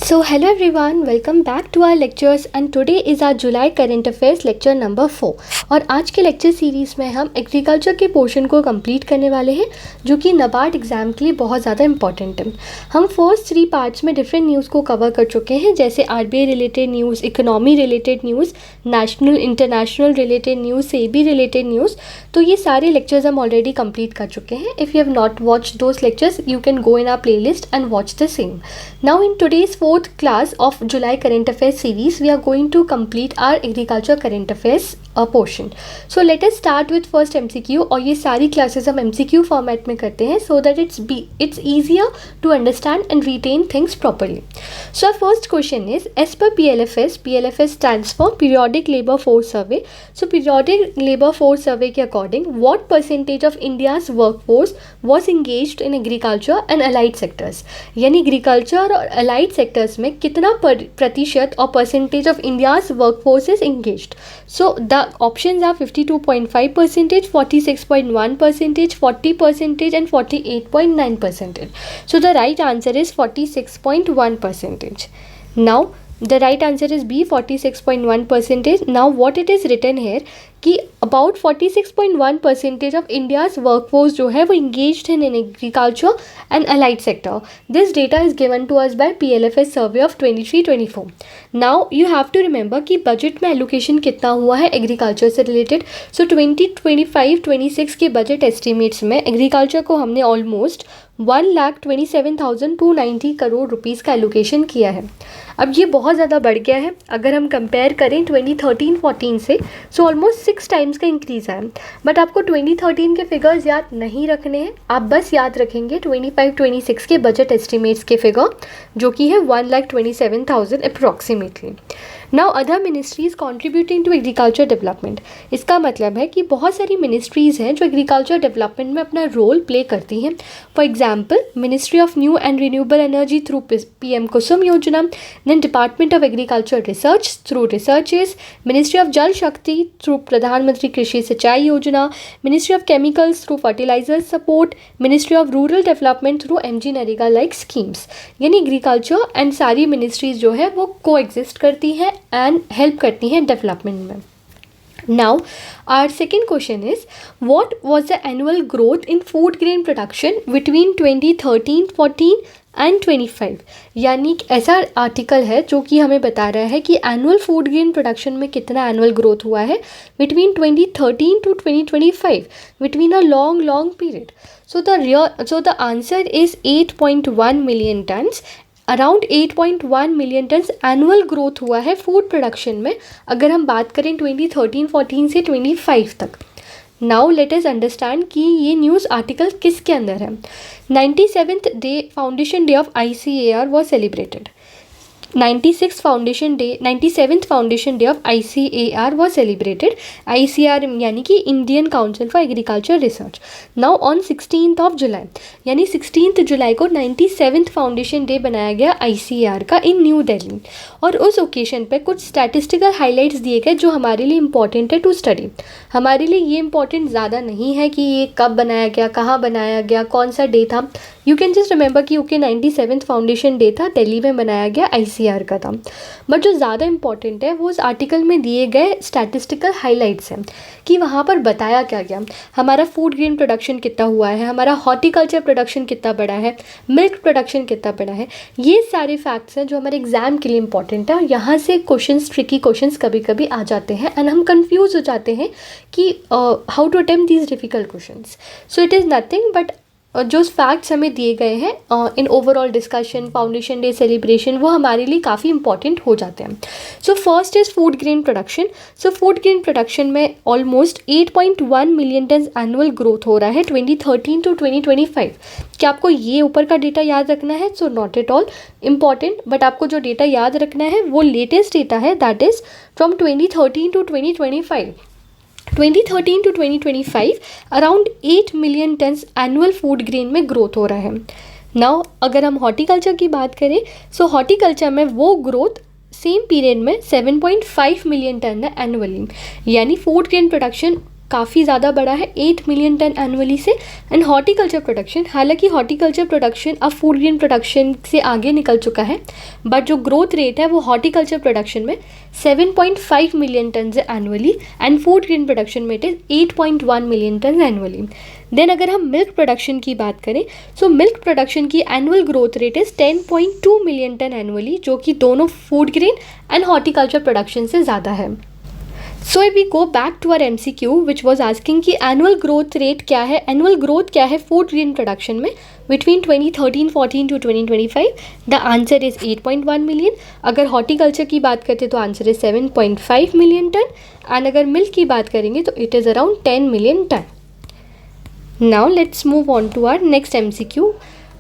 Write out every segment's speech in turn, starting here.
Hello everyone, welcome back to our lectures and today is our July current affairs lecture number 4 और आज के lecture series में हम agriculture के portion को कंप्लीट करने वाले हैं जो कि नाबार्ड एग्ज़ाम के लिए बहुत ज़्यादा इंपॉर्टेंट है। हम फर्स्ट 3 पार्ट्स में डिफरेंट न्यूज़ को कवर कर चुके हैं, जैसे RBI related news, economy related news, national international related news, SEBI related news. तो ये सारे लेक्चर्स हम ऑलरेडी कंप्लीट कर चुके हैं। If you have not watched those lectures you can go in our playlist and watch the same. Now in today's fourth class of July current affairs series we are going to complete our agriculture current affairs portion. So let us start with first MCQ और ये सारी classes हम MCQ format में करते हैं so that it's easier to understand and retain things properly. So our first question is, as per PLFS stands for Periodic Labour Force Survey. So Periodic Labour Force Survey के according what percentage of India's workforce was engaged in agriculture and allied sectors? यानी agriculture और allied sectors में कितना प्रतिशत और percentage of India's workforce is engaged? So the options are 52.5%, 46.1%, 40% and 48.9%. So the right answer is 46.1%. Now the right answer is B, 46.1%. Now what it is written here कि about 46.1% of India's workforce जो है वो engaged in agriculture and allied sector. This data is given to us by PLFS survey of 23-24. Now you have to remember कि budget में allocation कितना हुआ है agriculture से रिलेटेड. सो 2025-26 के बजट एस्टिमेट्स में एग्रीकल्चर को हमने ऑलमोस्ट 1,27,290 करोड़ रुपीज़ का एलोकेशन किया है. अब ये बहुत ज़्यादा बढ़ गया है अगर हम कंपेयर करें 2013-14 से. सो ऑलमोस्ट 6 टाइम्स का इंक्रीज़ है. बट आपको 2013 के फिगर्स याद नहीं रखने हैं, आप बस याद रखेंगे 25-26 के बजट एस्टिमेट्स के फिगर जो कि है 1,27,000 approximately. Now other ministries contributing to agriculture development. इसका मतलब है कि बहुत सारी मिनिस्ट्रीज़ हैं जो एग्रीकल्चर डेवलपमेंट में अपना रोल प्ले करती हैं. For example ministry of new and renewable energy through PM Kusum Yojana, then department of agriculture research through researches, ministry of Jal Shakti through Pradhan Mantri Krishi Sinchai Yojana, ministry of chemicals through fertiliser support, ministry of rural development through MG NREGA like schemes. यानी agriculture and सारी ministries जो है वो को exist करती हैं and help करती हैं डेवलपमेंट में. Now, our second question is, what was the annual growth in food grain production between 2013-14 and 25? यानी ऐसा आर्टिकल है जो कि हमें बता रहा है कि एनुअल फूड ग्रेन प्रोडक्शन में कितना एनुअल ग्रोथ हुआ है between 2013 to 2025, between a long period. So the answer is 8.1 million turns. Around 8.1 million turns annual growth हुआ है फूड प्रोडक्शन में अगर हम बात करें 2013-14 से 25 तक. नाउ लेट अस अंडरस्टैंड कि ये न्यूज़ आर्टिकल किसके अंदर है. 97th day foundation day of ICAR was celebrated. 97th foundation day of ICAR was celebrated. ICAR यानी कि Indian council for agriculture research. Now on 16th of July यानी 16th जुलाई को 97th foundation day बनाया गया ICAR का इन new Delhi. और उस occasion पे कुछ स्टैटिस्टिकल हाइलाइट्स दिए गए जो हमारे लिए इंपॉर्टेंट है टू स्टडी. हमारे लिए ये इंपॉर्टेंट ज़्यादा नहीं है कि ये कब बनाया गया, कहाँ बनाया गया, कौन सा डे था. यू कैन जस्ट रिमेंबर कि 97th फाउंडेशन डे था, दिल्ली में बनाया गया ICAR का था. बट जो ज़्यादा इंपॉर्टेंट है वो उस आर्टिकल में दिए गए स्टैटिस्टिकल हाइलाइट्स हैं कि वहाँ पर बताया क्या गया. हमारा फूड ग्रेन प्रोडक्शन कितना हुआ है, हमारा हॉर्टिकल्चर प्रोडक्शन कितना बड़ा है, मिल्क प्रोडक्शन कितना बड़ा है. ये सारे फैक्ट्स हैं जो हमारे एग्जाम के लिए इंपॉर्टेंट है. और यहाँ से क्वेश्चंस, ट्रिकी क्वेश्चंस कभी कभी आ जाते हैं एंड हम कंफ्यूज हो जाते हैं कि how to attempt these difficult questions. So it is nothing but जो फैक्ट्स हमें दिए गए हैं in overall discussion, foundation day celebration, वो हमारे लिए काफ़ी इंपॉर्टेंट हो जाते हैं. So first is food grain production. So food grain production में almost 8.1 million tonne annual growth हो रहा है 2013 to 2025. क्या आपको ये ऊपर का डेटा याद रखना है? So not at all important, but आपको जो डेटा याद रखना है वो लेटेस्ट डेटा है, that is from 2013 to 2025. 2013 to 2025 around 8 million turns annual food grain में ग्रोथ हो रहा है. नाउ अगर हम हॉर्टिकल्चर की बात करें सो हॉर्टिकल्चर में वो ग्रोथ सेम पीरियड में 7.5 मिलियन टन है एनुअली. यानी फूड ग्रेन प्रोडक्शन काफ़ी ज़्यादा बड़ा है 8 मिलियन टन एनुअली से। एंड हॉर्टिकल्चर प्रोडक्शन, हालांकि हॉर्टिकल्चर प्रोडक्शन अब फूड ग्रेन प्रोडक्शन से आगे निकल चुका है, बट जो ग्रोथ रेट है वो हॉर्टिकल्चर प्रोडक्शन में 7.5 मिलियन टन है annually, and food grain production में it is 8.1 million tonne annually. Then अगर हम मिल्क प्रोडक्शन की बात करें, सो मिल्क प्रोडक्शन की annual growth rate is 10.2 million tonne annually, जो कि दोनों food grain and horticulture production से ज़्यादा है। So if we go back to our MCQ which was asking कि एनुअल ग्रोथ रेट क्या है, एनुअल ग्रोथ क्या है फूड ग्रेन प्रोडक्शन में between 2013-14 to 2025, the answer is 8.1 million. अगर हॉर्टिकल्चर की बात करते तो answer is 7.5 million ton, and अगर मिल्क की बात करेंगे तो it is around 10 million ton. Now let's move on to our next MCQ.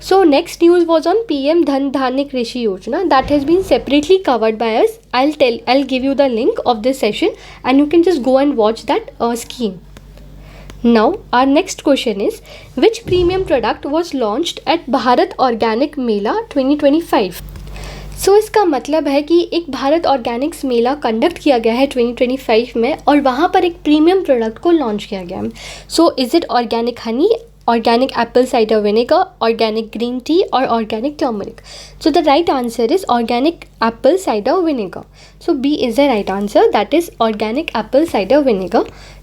So next news was on PM Dhan Dhanya Krishi Yojana that has been separately covered by us. I'll give you the link of this session and you can just go and watch that scheme. Now our next question is, which premium product was launched at Bharat Organic Mela 2025? सो इसका मतलब है कि एक Bharat Organics मेला conduct किया गया है 2025 में, और वहाँ पर एक प्रीमियम प्रोडक्ट को लॉन्च किया गया है। So is it organic honey, organic apple cider vinegar, organic green tea और organic turmeric? So the right answer is organic apple cider vinegar. So B is the right answer, that is organic apple cider vinegar.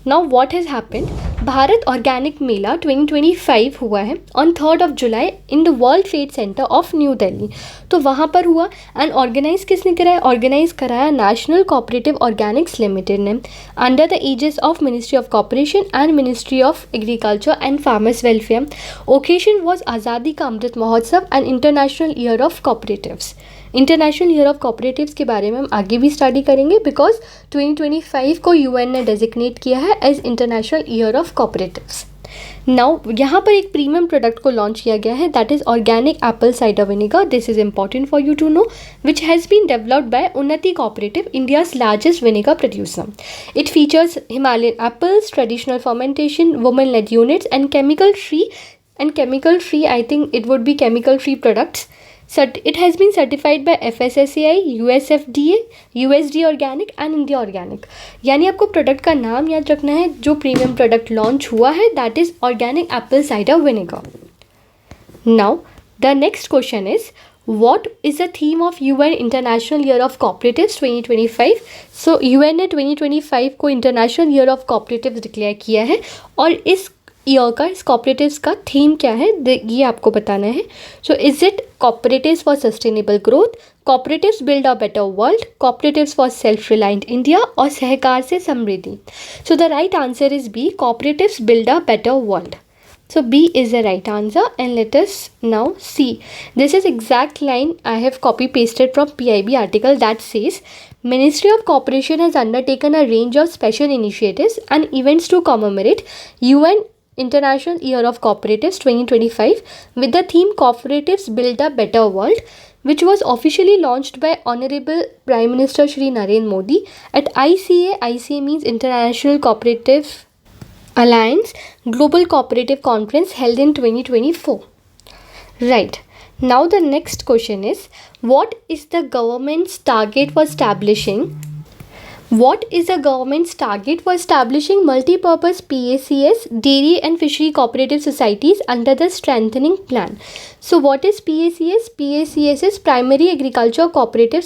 Now what has happened? Bharat Organic Mela 2025 हुआ है on 3rd of July in the World Trade Centre of New Delhi. तो वहाँ पर हुआ, and organise किसने कराया? Organise कराया National Cooperative Organics Limited ने under the aegis of ministry of corporation and ministry of agriculture and farmers welfare. Occasion was Azadi ka Amrit Mahotsav and international year of cooperatives. International year of cooperatives के बारे में हम आगे भी स्टडी करेंगे, because 2025 को UN ने डेजिग्नेट किया है as international year of cooperatives. Now यहाँ पर एक प्रीमियम प्रोडक्ट को लॉन्च किया गया है, that is organic apple cider vinegar. This is important for you to know, which has been developed by Unnati cooperative, India's largest vinegar producer. It features Himalayan apples, traditional fermentation, women led units and chemical free, I think it would be chemical free products. It has been certified by FSSAI, USFDA, USD Organic and India Organic. यानी आपको product का नाम याद रखना है जो premium product launch हुआ है, that is organic apple cider vinegar. Now the next question is, what is the theme of UN International Year of Cooperatives 2025? So UN ने 2025 को international year of cooperatives declare किया है, और इस year का, इस कॉपरेटिव्स का थीम क्या है ये आपको बताना है. So is it cooperatives for sustainable growth, cooperatives build a better world, cooperatives for self reliant India, और सहकार से समृद्धि? So the right answer is B, cooperatives build a better world. So B is the right answer, and let us now see. This is exact line I have copy pasted from PIB article that says, Ministry of Cooperation has undertaken a range of special initiatives and events to commemorate UN International Year of Cooperatives 2025 with the theme Cooperatives Build a Better World, which was officially launched by Honorable Prime Minister Shri Narendra Modi at ICA. ICA means International Cooperative Alliance Global Cooperative Conference held in 2024. Right. Now the next question is, what is the government's target for establishing multi-purpose PACS, dairy and fishery cooperative societies under the strengthening plan? So what is PACS? PACS is Primary Agriculture Cooperative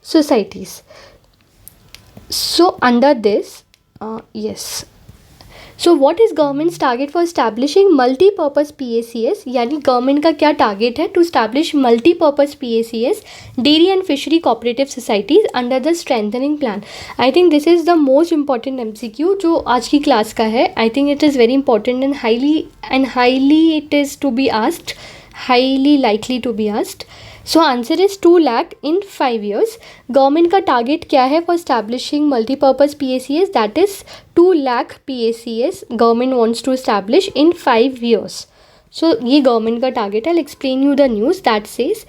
Societies. So under this, yes. So what is government's target for establishing multi-purpose PACS? यानी government का क्या target है to establish multipurpose PACS, dairy and fishery cooperative societies under the strengthening plan? I think this is the most important MCQ जो आज की class का है. I think it is very important and highly it is to be asked, highly likely to be asked. So answer is 2 lakh in 5 years. Government का target क्या है for establishing multipurpose PACS? That is 2 lakh PACS government wants to establish in 5 years. So ये government का target है. I explain you the news that says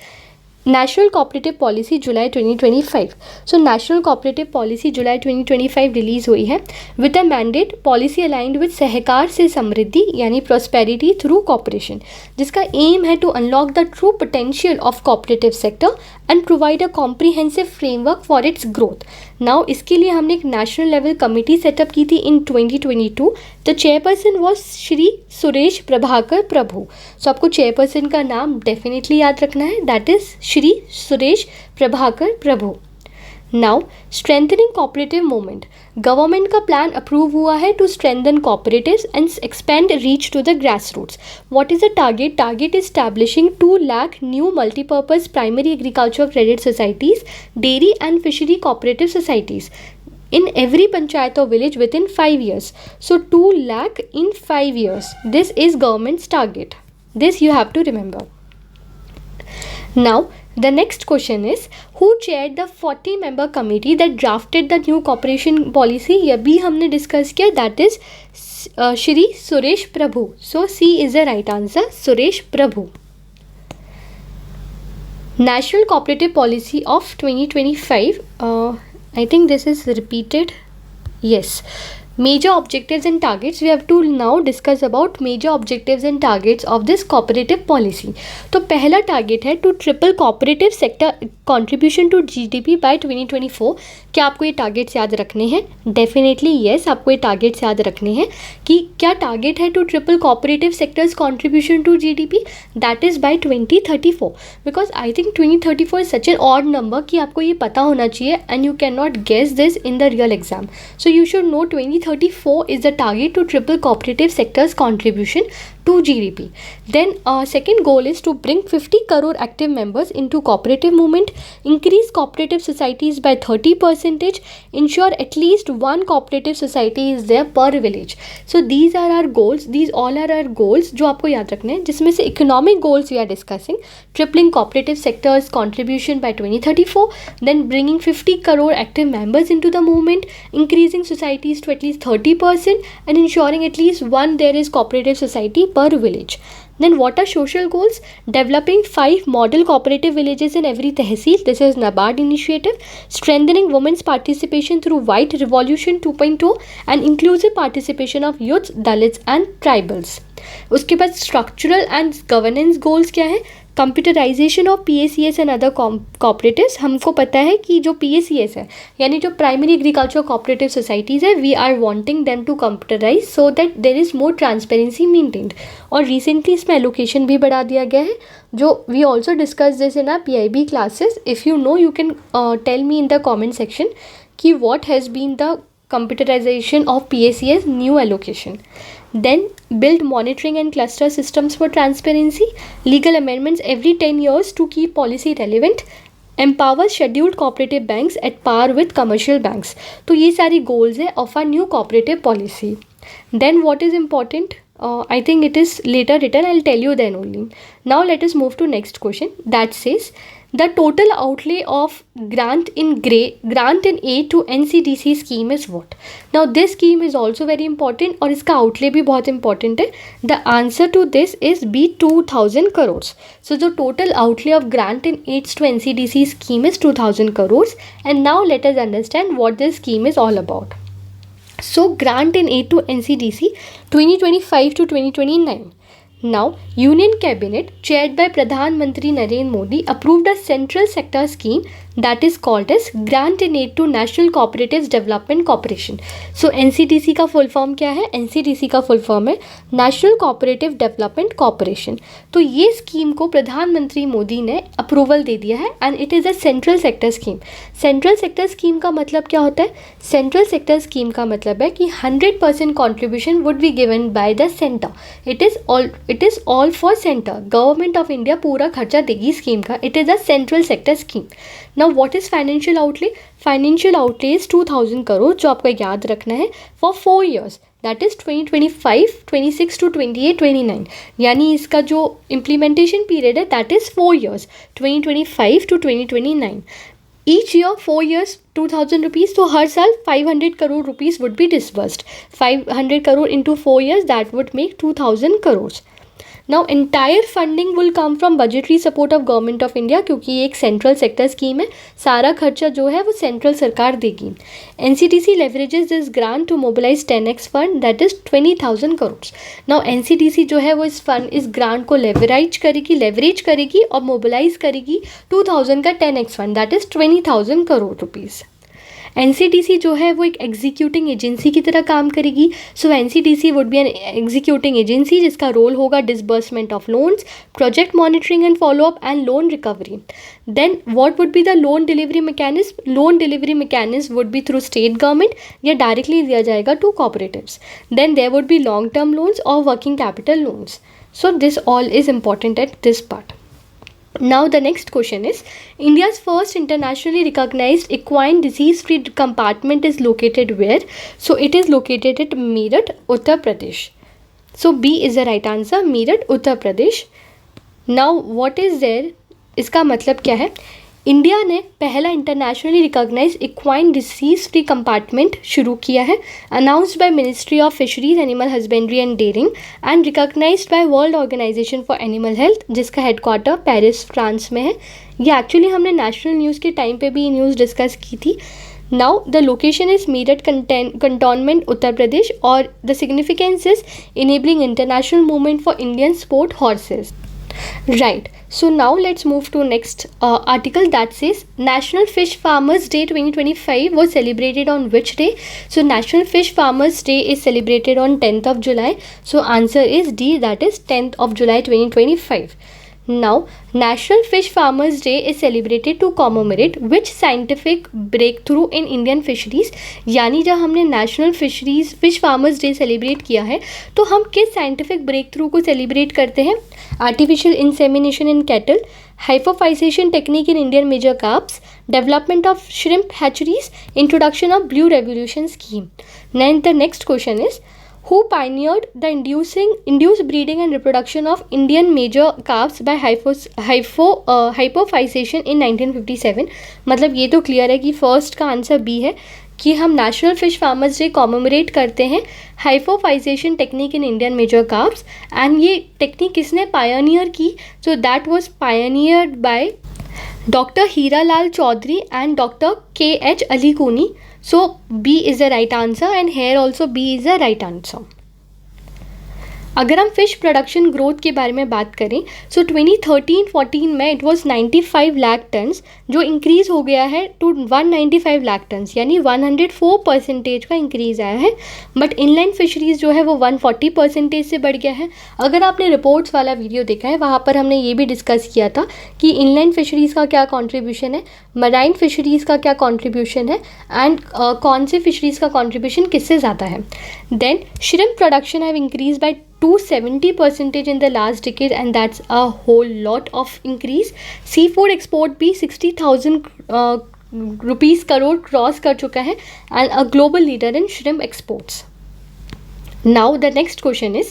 National Cooperative Policy July 2025. So National Cooperative Policy July 2025 release हुई है with a mandate policy aligned with सहकार से समृद्धि यानी prosperity through cooperation, जिसका एम है to unlock the true potential of cooperative sector and provide a comprehensive framework for its growth. Now इसके लिए हमने एक नेशनल लेवल कमिटी सेटअप की थी in 2022. The chairperson was Shri Suresh Prabhakar Prabhu. So आपको चेयरपर्सन का नाम डेफिनेटली याद रखना है, that is Shri Suresh Prabhakar Prabhu. Now strengthening cooperative movement. Government का प्लान अप्रूव हुआ है to strengthen cooperatives and expand reach to the grass roots. What is the target? Target is establishing 2 lakh new multipurpose primary agriculture credit societies, dairy and fishery cooperative societies in every panchayat or village within 5 years. So 2 lakh in 5 years. This is government's target. This you have to remember. Now the next question is, who chaired the 40-member committee that drafted the new cooperation policy? ये भी हमने discuss किया, that is Shri Suresh Prabhu. So C is the right answer, Suresh Prabhu. National Cooperative Policy of 2025. I think this is repeated. Yes. Major objectives and targets. We have to now discuss about major objectives and targets of this cooperative policy. तो पहला target है to triple cooperative sector contribution to GDP by 2024. क्या आपको ये targets याद रखने हैं? Definitely yes, आपको ये टारगेट्स याद रखने हैं कि क्या टारगेट है to triple cooperative sectors contribution to GDP, that is by 2034. Because I think 2034 is such an odd number कि आपको ये पता होना चाहिए and you can not guess this in the real exam. So you should know 2034 is the target to triple cooperative sector's contribution to GDP. Then second goal is to bring 50 crore active members into cooperative movement, increase cooperative societies by 30%, ensure at least one cooperative society is there per village. So these are our goals. These all are our goals जो आपको याद रखने हैं, जिसमें से economic goals we are discussing, tripling cooperative sector's contribution by 2034, then bringing 50 crore active members into the movement, increasing societies to at least 30% and ensuring at least one there is cooperative society per village. Then what are social goals? Developing 5 model cooperative villages in every tehsil. This is NABARD initiative. Strengthening women's participation through White Revolution 2.0 and inclusive participation of youths, Dalits and tribals. उसके बाद structural and governance goals क्या है? Computerisation of PACS and other cooperatives. हमको पता है कि जो PACS है यानी जो प्राइमरी एग्रीकल्चर कॉपरेटिव सोसाइटीज़ है, we are wanting them to computerise so that there is more transparency maintained. और रिसेंटली इसमें एलोकेशन भी बढ़ा दिया गया है, जो we also discuss this in our PIB classes. If you know you can tell me in the comment section कि what has been the computerization of PACS new allocation. Then build monitoring and cluster systems for transparency, legal amendments every 10 years to keep policy relevant, empower scheduled cooperative banks at par with commercial banks. तो ये सारी goals है of our new cooperative policy. Then what is important? I think it is later written, I'll tell you then only. Now let us move to next question that says the total outlay of grant in aid to NCDC scheme is what? Now this scheme is also very important और इसका outlay भी बहुत important है. The answer to this is B 2000 crores. So the total outlay of grant in aids to NCDC scheme is 2000 crores. And now let us understand what this scheme is all about. So grant in aid to NCDC 2025 to 2029. Now, Union Cabinet, chaired by Pradhan Mantri Narendra Modi, approved a central sector scheme that is called as Grant in Aid to National Cooperatives Development Corporation. So, NCDC का full form क्या है? NCDC का full form है National Cooperative Development Corporation. तो ये scheme को प्रधानमंत्री मोदी ने अप्रूवल दे दिया है and it is a central sector scheme. Central sector scheme का मतलब क्या होता है? सेंट्रल सेक्टर स्कीम का मतलब है कि 100% contribution would be given by the centre. It is all for centre. Government of India पूरा खर्चा देगी स्कीम का. It is a central sector scheme. Now what is financial outlay? Financial outlay is 2000 crore जो आपको याद रखना है for 4 years. That is 2025, 26 to 28, 29. यानी इसका जो इम्प्लीमेंटेशन पीरियड है that is 4 years, 2025 to 2029. Each year 4 years 2000 rupees. तो हर साल 500 crore rupees would be disbursed. 500 crore into 4 years that would make 2000 crores. Now entire funding will come from budgetary support of government of India, क्योंकि ये एक central sector scheme है, सारा खर्चा जो है वो सेंट्रल सरकार देगी. NCDC leverages this grant to mobilize 10x fund, that is 20,000 crores. Now NCDC जो है वो इस ग्रांट को लेवरेज करेगी और मोबिलाइज करेगी 2000 का 10x fund, that is 20,000 crore rupees. NCDC जो है वो एक एग्जीक्यूटिंग एजेंसी की तरह काम करेगी. So NCDC would be an executing agency जिसका रोल होगा disbursement of loans, project monitoring and follow up and loan recovery. Then what would be the loan delivery mechanism? Loan delivery mechanism would be through state government या directly दिया जाएगा to cooperatives. Then there would be long term loans और working capital loans. So this all is important at this part. Now the next question is, India's first internationally recognized equine disease-free compartment is located where? So it is located at Meerut, Uttar Pradesh. So B is the right answer, Meerut, Uttar Pradesh. Now what is there? इसका मतलब क्या है? India ने पहला internationally recognise equine disease free compartment शुरू किया है, announced by ministry of fisheries, animal husbandry and dairying and recognised by world organisation for animal health, जिसका हेडक्वार्टर पेरिस, फ्रांस में है. ये एक्चुअली हमने नेशनल न्यूज़ के टाइम पे भी ये न्यूज़ डिस्कस की थी. Now the location is Meerut cantonment, Uttar Pradesh, और the significance is enabling international movement for Indian sport horses. Right. So now let's move to next article that says National Fish Farmers Day 2025 was celebrated on which day? So National Fish Farmers Day is celebrated on 10th of July. So answer is D, that is 10th of July 2025. Now National Fish Farmers Day is celebrated to commemorate which scientific breakthrough in Indian fisheries. यानी जब हमने national fish farmers day celebrate किया है तो हम किस scientific breakthrough को celebrate करते हैं? Artificial insemination in cattle, hypophysation technique in Indian major carps, development of shrimp hatcheries, introduction of blue revolution scheme. Then the next question is, who pioneered the induced breeding and reproduction of Indian major calves by hypophysation in 1957? मतलब ये तो clear है कि first का answer B है कि हम national fish farmers day commemorate करते हैं hypophysation technique in Indian major carps. And ये टेक्निक किसने पायनियर की? So that was pioneered by doctor Hiralal Chaudhary and doctor KH Alikunhi. So B is the right answer and here also B is the right answer. अगर हम fish production growth के बारे में बात करें सो 2013-14 में इट वाज 95 लाख टन्स, जो इंक्रीज़ हो गया है टू 195 लाख टन्स, यानी 104% का इंक्रीज़ आया है. बट इनलैंड फिशरीज़ जो है वो 140% से बढ़ गया है. अगर आपने रिपोर्ट्स वाला वीडियो देखा है वहाँ पर हमने ये भी डिस्कस किया था कि इनलैंड फिशरीज़ का क्या कॉन्ट्रीब्यूशन है, मराइन फिशरीज़ का क्या कॉन्ट्रीब्यूशन है, एंड कौन से फिशरीज़ का कॉन्ट्रीब्यूशन किससे ज़्यादा है. Then shrimp production have increase by 270% in the last decade, and that's a whole lot of increase. Seafood export भी 60,000 rupees crore क्रॉस कर चुका है and a global leader in shrimp exports. Now the next question is,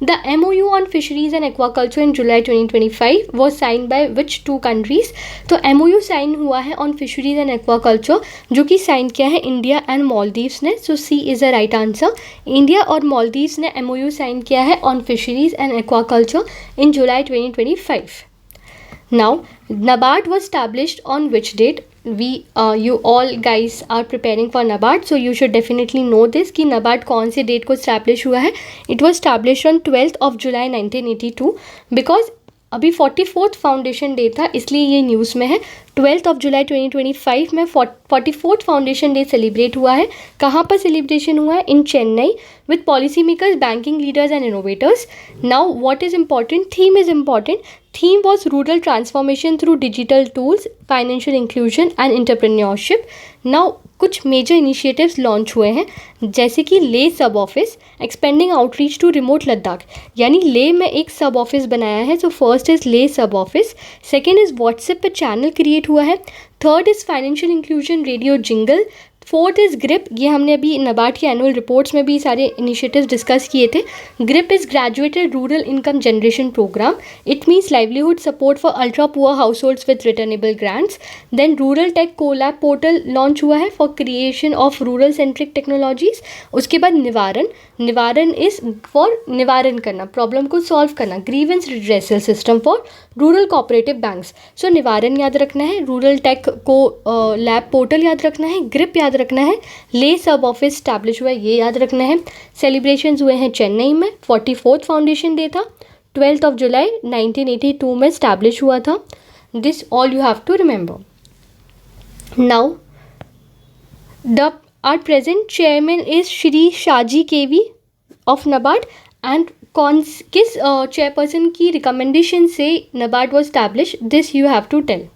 the MOU on fisheries and aquaculture in July 2025 was signed by which two countries? तो MOU sign हुआ है on fisheries and aquaculture, जो कि sign किया है India and Maldives ने. सो C is the right answer. India और मालदीव्स ने MOU साइन किया है on fisheries and aquaculture in July 2025. Now NABARD was established on which date? You all guys are preparing for NABARD, so you should definitely know this कि NABARD कौन से date को establish हुआ है. It was established on 12th of July 1982 because अभी 44th foundation day था, इसलिए ये न्यूज़ में है. 12th of July 2025 में 44th फाउंडेशन डे सेलिब्रेट हुआ है. कहाँ पर सेलिब्रेशन हुआ है? इन Chennai with policymakers, banking leaders and innovators. Now what is important? Theme is important. Theme was rural transformation through digital tools, financial inclusion and entrepreneurship. Now कुछ major initiatives launch हुए हैं, जैसे कि Leh sub office, expanding outreach to remote Ladakh, यानी ले में एक सब office बनाया है. सो फर्स्ट इज़ ले sub office, second is WhatsApp पर चैनल क्रिएट हुआ है, third is financial inclusion radio jingle, fourth is grip, ये हमने अभी नाबार्ड की एनुअल रिपोर्ट्स में भी सारे इनिशिएटिव्स डिस्कस किए थे. GRIP is graduated rural income generation programme. It means livelihood support for ultra poor households with returnable grants. Then rural tech collab portal launch हुआ है for creation of rural centric technologies. उसके बाद निवारण, निवारण is for निवारण करना, problem को solve करना, grievance redressal system for rural cooperative banks. So Nivaran याद रखना है, rural tech co lab portal याद रखना है, ग्रिप याद रखना है, ले सब ऑफिस स्टैब्लिश हुआ है ये याद रखना है. सेलिब्रेशंस हुए हैं चेन्नई में, 44th फाउंडेशन डे था, 12th of July 1982 में स्टैब्लिश हुआ था. This all you have to remember. Now the are present chairman is Shri Shaji KV of NABARD and कौन किस चेयरपर्सन की रिकमेंडेशन से NABARD was establish, this you have to tell.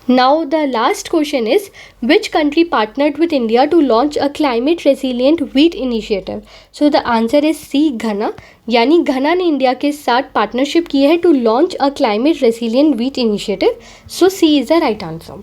Now the last question is, which country partnered with India to launch a climate resilient wheat initiative? So the answer is C, Ghana. यानी घना ने India के साथ partnership की है to launch a climate resilient wheat initiative. So C is the right answer.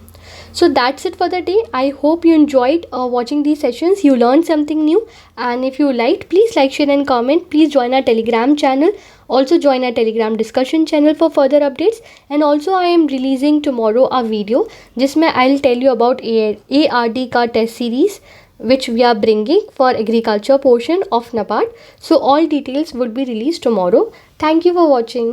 So that's it for the day. I hope you enjoyed watching these sessions. You learned something new, and if you liked, please like, share and comment. Please join our Telegram channel. Also join our Telegram discussion channel for further updates. And also I am releasing tomorrow a video जिसमें I'll tell you about ARD का test series which we are bringing for agriculture portion of NABARD. So all details will be released tomorrow. Thank you for watching.